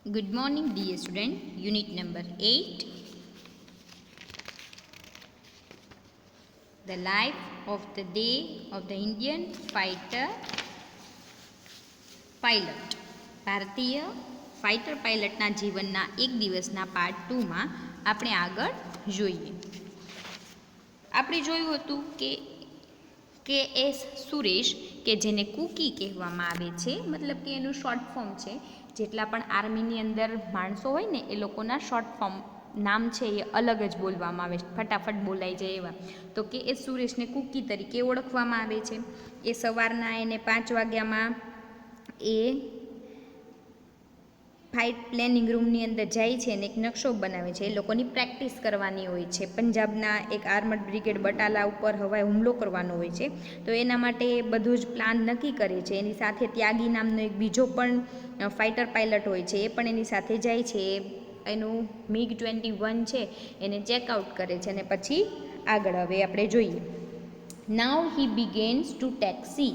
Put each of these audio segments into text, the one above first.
Good morning, dear student. Unit number 8. The life of the day of the Indian fighter pilot. ભારતીય fighter પાયલટના જીવનના એક દિવસના part 2માં આપણે આગળ જોઈએ. આપણે જોયું હતું કે એસ સુરેશ, કે જેને કુકી કહેવામાં આવે છે, મતલબ કે એનું શોર્ટ ફોર્મ છે. જેટલા પણ આર્મીની અંદર માણસો હોય ને એ લોકોના શોર્ટ ફોર્મ નામ છે એ અલગ જ બોલવામાં આવે છે, ફટાફટ બોલાઈ જાય એવા. તો કે એ સુરેશને કુકી તરીકે ઓળખવામાં આવે છે. એ સવારના એને 5 વાગ્યામાં એ ફાઇટ પ્લેનિંગ રૂમની અંદર જાય છે અને એક નકશો બનાવે છે. એ લોકોની પ્રેક્ટિસ કરવાની હોય છે. પંજાબના એક આર્મડ બ્રિગેડ બટાલા ઉપર હવાઈ હુમલો કરવાનો હોય છે, તો એના માટે બધું જ પ્લાન નક્કી કરે છે. એની સાથે ત્યાગી નામનો એક બીજો પણ ફાઇટર પાયલટ હોય છે, એ પણ એની સાથે જાય છે. એનું MiG-21 છે એને ચેકઆઉટ કરે છે અને પછી આગળ હવે આપણે જોઈએ. નાવ હી બિગેન્સ ટુ ટેક્સી.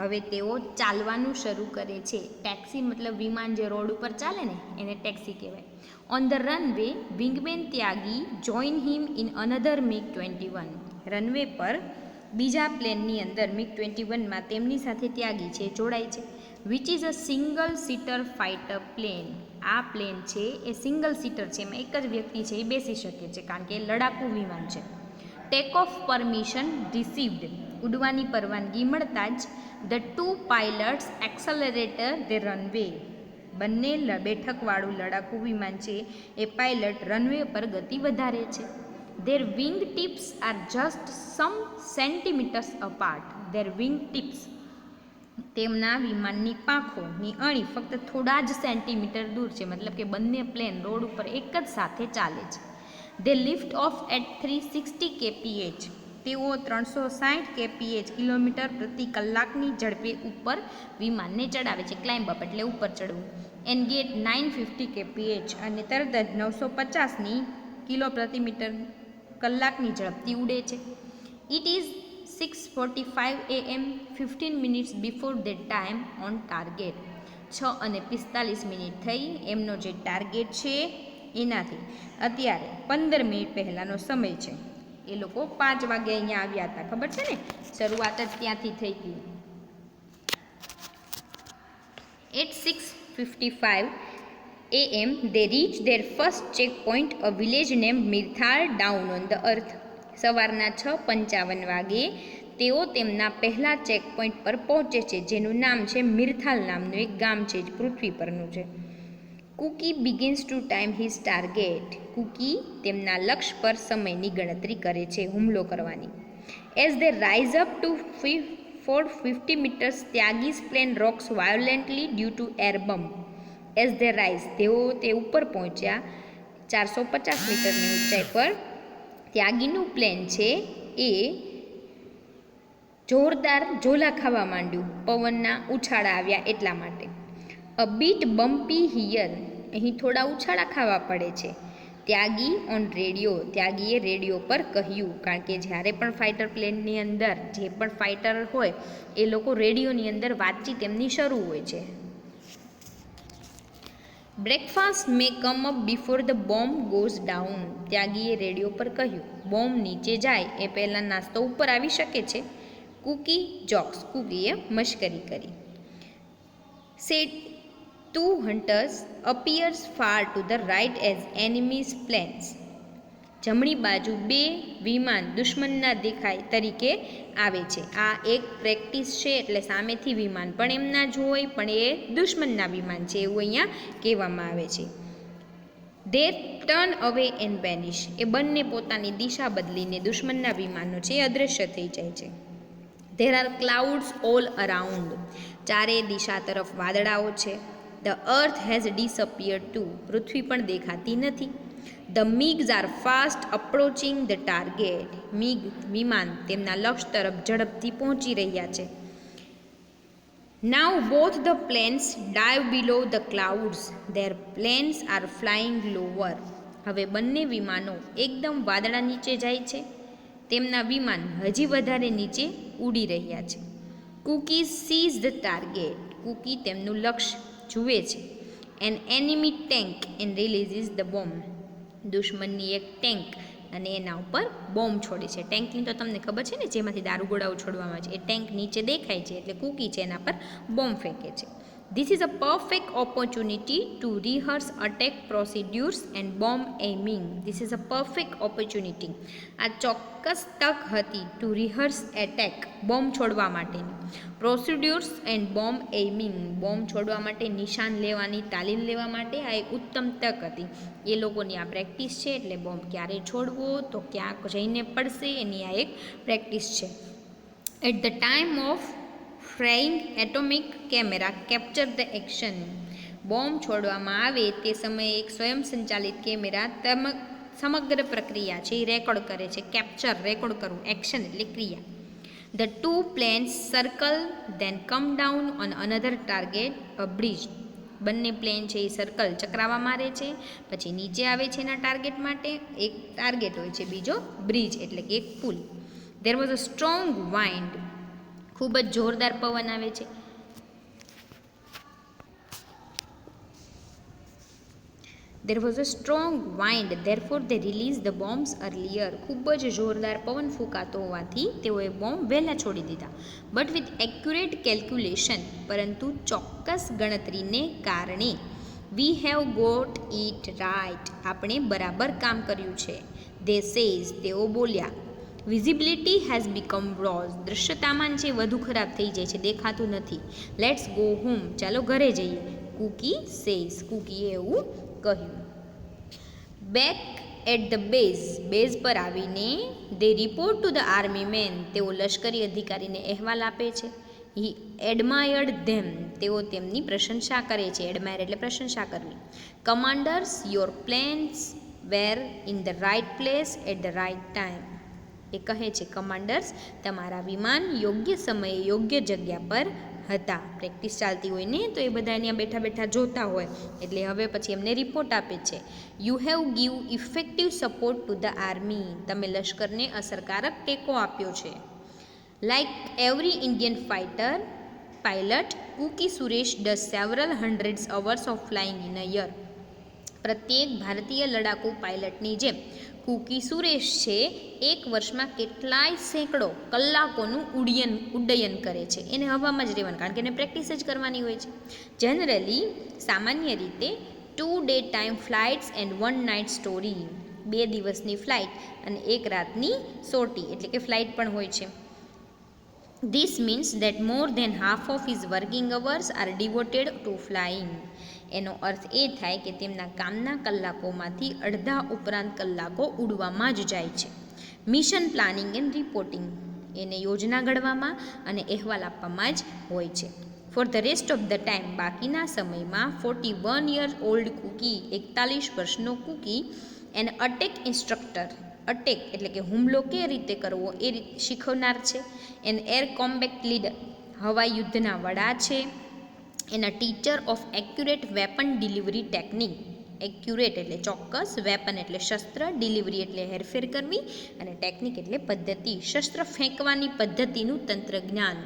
હવે તેઓ ચાલવાનું શરૂ કરે છે. ટેક્સી મતલબ વિમાન જે રોડ ઉપર ચાલે ને એને ટેક્સી કહેવાય. On the runway વિંગમેન Tyagi join him in another MiG-21. Runway પર બીજા પ્લેનની અંદર MiG-21માં તેમની સાથે ત્યાગી છે જોડાય છે. Which is a single seater fighter plane. આ પ્લેન છે એ સિંગલ સીટર છે, એમાં એક જ વ્યક્તિ છે એ બેસી શકે છે, કારણ કે એ લડાકુ વિમાન છે. Take off permission received. ઉડવાની પરવાનગી મળતા જ the two pilots accelerator the runway. બંને બેઠકવાળું લડાકુ વિમાન છે એ પાયલટ રનવે પર ગતિ વધારે છે. Their wing tips are just some centimetres apart. Their wing tips, તેમના વિમાનની પાંખોની અણી ફક્ત થોડા જ સેન્ટીમીટર દૂર છે, મતલબ કે બંને પ્લેન રોડ ઉપર એક જ સાથે ચાલે છે. They lift off at 360 kph. તેઓ 360 kph કિલોમીટર પ્રતિ કલાકની ઝડપે ઉપર વિમાનને ચડાવે છે. ક્લાઇમ્બ અપ એટલે ઉપર ચડવું. એન્ડ ગેટ 950 kph અને તરત જ 950 કિલો પ્રતિ મીટર કલાકની ઝડપથી ઉડે છે. It is 6:45 AM 15 minutes before the time on target. 6:45 થઈ એમનો જે ટાર્ગેટ છે એનાથી અત્યારે 15 મિનિટ પહેલાંનો સમય છે. એ લોકો 5 વાગે અહીંયા આવ્યા હતા, ખબર છે ને, શરૂઆત જ ત્યાંથી થઈ હતી. At 6:55 AM they reached their first checkpoint, a village named મિરથાલ down on the earth. સવારના 6:55 વાગે તેઓ તેમના પહેલા ચેકપોઇન્ટ પર પહોંચે છે, જેનું નામ છે મિરથાલ નામનું એક ગામ છે, જે પૃથ્વી પરનું છે. Cookie begins to time his target. Cookie તેમના લક્ષ્ય પર સમયની ગણતરી કરે છે હુમલો કરવાની. As they rise up to 450 meters, Tyagi's plane rocks violently due to air bump. As they rise, તે ઉપર પહોંચ્યા 450 મીટરની ઊંચાઈ પર. ત્યાગીનું પ્લેન છે એ જોરદાર ઝોલા ખાવા માંડ્યું, પવનના ઉછાળા આવ્યા એટલા માટે. અ બીટ બમ્પી હિયર. અહીં થોડા ઉછાળા ખાવા પડે છે. ત્યાગી ઓન રેડિયો. ત્યાગીએ રેડિયો પર કહ્યું, કારણ કે જ્યારે પણ ફાઇટર પ્લેનની અંદર જે પણ ફાઇટર હોય એ લોકો રેડિયોની અંદર વાતચીત એમની શરૂ હોય છે. Breakfast may come up before the bomb goes down. ત્યાગીએ રેડિયો પર કહ્યું, બોમ્બ નીચે જાય એ પહેલાં નાસ્તો ઉપર આવી શકે છે. Cookie jokes. કુકીએ મશ્કરી કરી. Set 2 hunters appears far to the right as enemy's planes. જમણી બાજુ 2 વિમાન દુશ્મનના દેખાય તરીકે આવે છે. આ એક પ્રેક્ટિસ છે, એટલે સામેથી વિમાન પણ એમના જ હોય પણ એ દુશ્મનના વિમાન છે એવું અહીંયા કહેવામાં આવે છે. ધે ટર્ન અવે એન્ડ વેનિશ. એ બંને પોતાની દિશા બદલીને દુશ્મનના વિમાનો છે એ અદૃશ્ય થઈ જાય છે. There are clouds all around. ચારે દિશા તરફ વાદળાઓ છે. The earth has disappeared too. પૃથ્વી પણ દેખાતી નથી. The MiGs are fast approaching the target. MiG વિમાન તેમના લક્ષ્ય તરફ ઝડપથી પહોંચી રહ્યા છે. Now both the planes dive below the clouds. Their planes are flying lower. હવે બંને વિમાનો એકદમ વાદળા નીચે જાય છે. તેમના વિમાન હજી વધારે નીચે ઉડી રહ્યા છે. Cookie sees the target. Cookie તેમનું લક્ષ્ય જુએ છે. An enemy tank and releases the bomb. દુશ્મનની એક ટેન્ક અને એના ઉપર બોમ્બ છોડે છે. ટેન્કની તો તમને ખબર છે ને, જેમાંથી દારૂગોળાઓ છોડવામાં આવે છે, એ ટેન્ક નીચે દેખાય છે એટલે કૂકી છે, એના પર બોમ્બ ફેંકે છે. This is a perfect opportunity to rehearse attack procedures and bomb aiming. This is a perfect opportunity. આ ચોક્કસ તક હતી to rehearse attack, બોમ્બ છોડવા માટેની. Procedures and bomb aiming, bomb છોડવા માટે નિશાન લેવાની તાલીમ લેવા માટે આ એક ઉત્તમ તક હતી. એ લોકોની આ પ્રેક્ટિસ છે, એટલે બોમ્બ ક્યારે છોડવો, તો ક્યાંક જઈને પડશે, એની આ એક પ્રેક્ટિસ છે. At the time of flying atomic camera capture the action. Bomb છોડવામાં આવે તે સમયે એક સ્વયંસંચાલિત કેમેરા સમગ્ર પ્રક્રિયા છે એ રેકોર્ડ કરે છે. કેપ્ચર, રેકોર્ડ કરવું, એક્શન એટલે ક્રિયા. The two planes circle then come down on another target a bridge. બંને પ્લેન છે એ સર્કલ ચક્રાવા મારે છે, પછી નીચે આવે છે એના ટાર્ગેટ માટે. એક ટાર્ગેટ હોય છે, બીજો બ્રિજ એટલે કે એક પુલ. There was a strong wind, ખૂબ જ જોરદાર પવન આવે છે. There was a strong wind, therefore they released the bombs earlier. ખૂબ જ જોરદાર પવન ફૂંકાતો હોવાથી તેઓએ બોમ્બ વહેલા છોડી દીધા. બટ વિથ એક્યુરેટ કેલ્ક્યુલેશન, પરંતુ ચોક્કસ ગણતરીને કારણે. We have got it right, આપણે બરાબર કામ કર્યું છે. They says, તેઓ બોલ્યા. વિઝિબિલિટી હેઝ બીકમ રોઝ, દૃશ્યતામાન છે વધુ ખરાબ થઈ જાય છે, દેખાતું નથી. લેટ્સ ગો હોમ, ચાલો ઘરે જઈએ. કૂકી સેઝ, કૂકીએ એવું કહ્યું. બેક એટ ધ બેઝ પર આવીને they report to the army man, તેઓ લશ્કરી અધિકારીને અહેવાલ આપે છે. હી એડમાયર્ડ ધેમ, તેઓ તેમની પ્રશંસા કરે છે. એડમાયર એટલે પ્રશંસા કરવી. Commanders, your planes were in the right place at the right time. એ કહે છે, કમાન્ડર્સ, તમારા વિમાન યોગ્ય સમયે યોગ્ય જગ્યા પર હતા. પ્રેક્ટિસ ચાલતી હોય ને, તો એ બધા અહીંયા બેઠા બેઠા જોતા હોય, એટલે હવે પછી એમને રિપોર્ટ આપે છે. You have give effective support to the army, તમે લશ્કરને અસરકારક ટેકો આપ્યો છે. Like every Indian pilot, Cookie Suresh does several hundreds hours of flying in a year. પ્રત્યેક ભારતીય લડાકુ પાયલટની જેમ કૂકી સુરેશ છે એક વર્ષમાં કેટલાય સેંકડો કલાકોનું ઉડ્ડયન કરે છે. એને હવામાં જ રહેવાનું, કારણ કે એને પ્રેક્ટિસ જ કરવાની હોય છે. જનરલી, સામાન્ય રીતે 2 day time flights and 1 night story, 2 દિવસની ફ્લાઇટ અને 1 રાતની સોટી એટલે કે ફ્લાઇટ પણ હોય છે. This means that more than half of his working hours are devoted to flying. એનો અર્થ એ થાય કે તેમના કામના કલાકોમાંથી અડધા ઉપરાંત કલાકો ઉડવામાં જ જાય છે. મિશન પ્લાનિંગ એન્ડ રિપોર્ટિંગ, એને યોજના ઘડવામાં અને અહેવાલ આપવામાં જ હોય છે. For the rest of the time, બાકીના સમયમાં 41 યર ઓલ્ડ કૂકી, 41 વર્ષનો Cookie, an attack instructor, attack એટલે કે હુમલો કે રીતે કરવો એ શીખવનાર છે. એન એર કોમ્બેટ લીડર, હવાઈ યુદ્ધના વડા છે. એના teacher of accurate weapon delivery technique, accurate એટલે ચોક્કસ, વેપન એટલે શસ્ત્ર, ડિલિવરી એટલે હેરફેર કરવી, અને ટેકનિક એટલે પદ્ધતિ, શસ્ત્ર ફેંકવાની પદ્ધતિનું તંત્રજ્ઞાન.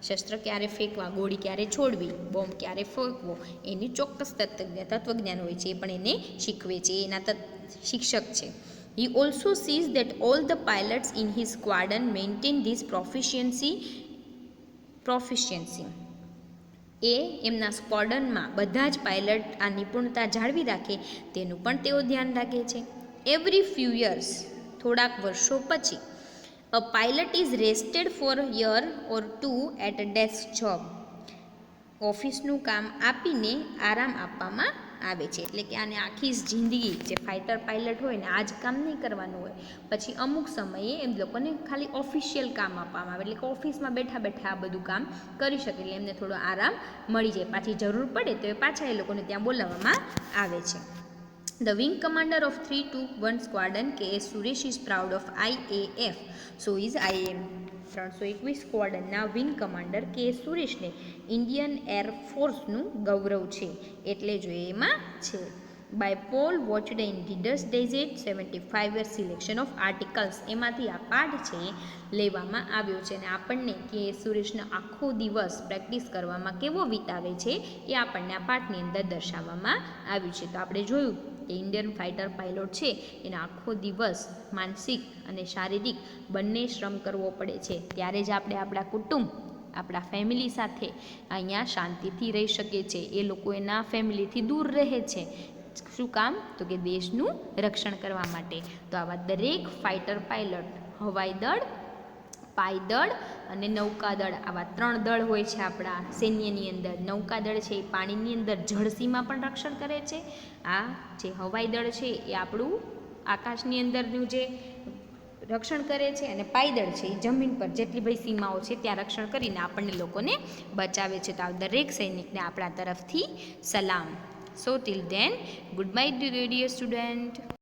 શસ્ત્ર ક્યારે ફેંકવા, ગોળી ક્યારે છોડવી, બોમ્બ ક્યારે ફેંકવો, એની ચોક્કસ તત્વજ્ઞાન હોય છે, એ પણ એને શીખવે છે, એના શિક્ષક છે. He also sees that all the pilots in his squadron maintain this proficiency. એ એમના સ્ક્વોડનમાં બધા જ પાયલટ આ નિપુણતા જાળવી રાખે તેનું પણ તેઓ ધ્યાન રાખે છે. એવરી ફ્યુ યર્સ, થોડાક વર્ષો પછી, a pilot is rested for year or 2 at a desk job. ઓફિસનું કામ આપીને આરામ આપવામાં આવે છે. એટલે કે આને આખી જિંદગી, જે ફાઇટર પાયલટ હોય ને, આ જ કામ નહીં કરવાનું હોય, પછી અમુક સમયે એમ લોકોને ખાલી ઓફિશિયલ કામ આપવામાં આવે, એટલે કે ઓફિસમાં બેઠા બેઠા આ બધું કામ કરી શકે, એટલે એમને થોડો આરામ મળી જાય. પાછી જરૂર પડે તો એ પાછા એ લોકોને ત્યાં બોલાવવામાં આવે છે. The wing commander of 321 Squadron, K.S. Suresh, is proud of IAF. So is IAM. 321 સ્ક્વોડનના વિંગ કમાન્ડર કે.એસ. સુરેશને ઇન્ડિયન એરફોર્સનું ગૌરવ છે, એટલે જો એમાં છે. By Paul watched in Reader's Digest 75 year selection of articles. એમાંથી આ પાઠ છે લેવામાં આવ્યો છે અને આપણને કે સુરેશનો આખો દિવસ પ્રેક્ટિસ કરવામાં કેવો વિતાવે છે એ આપણને આ પાઠની અંદર દર્શાવવામાં આવ્યું છે. તો આપણે જોયું કે ઇન્ડિયન ફાઇટર પાયલોટ છે એનો આખો દિવસ માનસિક અને શારીરિક બંને શ્રમ કરવો પડે છે, ત્યારે જ આપણે આપણા કુટુંબ આપણા ફેમિલી સાથે અહીંયા શાંતિથી રહી શકીએ છીએ. એ લોકો એના ફેમિલીથી દૂર રહે છે. શું કામ? તો કે દેશનું રક્ષણ કરવા માટે. તો આવા દરેક ફાઇટર પાયલટ હવાઈ દળ, પાયદળ અને નૌકાદળ, આવા 3 દળ હોય છે આપણા સૈન્યની અંદર. નૌકાદળ છે એ પાણીની અંદર જળસીમા પણ રક્ષણ કરે છે. આ જે હવાઈ દળ છે એ આપણું આકાશની અંદરનું જે રક્ષણ કરે છે, અને પાયદળ છે એ જમીન પર જેટલી બધી સીમાઓ છે ત્યાં રક્ષણ કરીને આપણને લોકોને બચાવે છે. તો આ દરેક સૈનિકને આપણા તરફથી સલામ. So till then, goodbye dear student.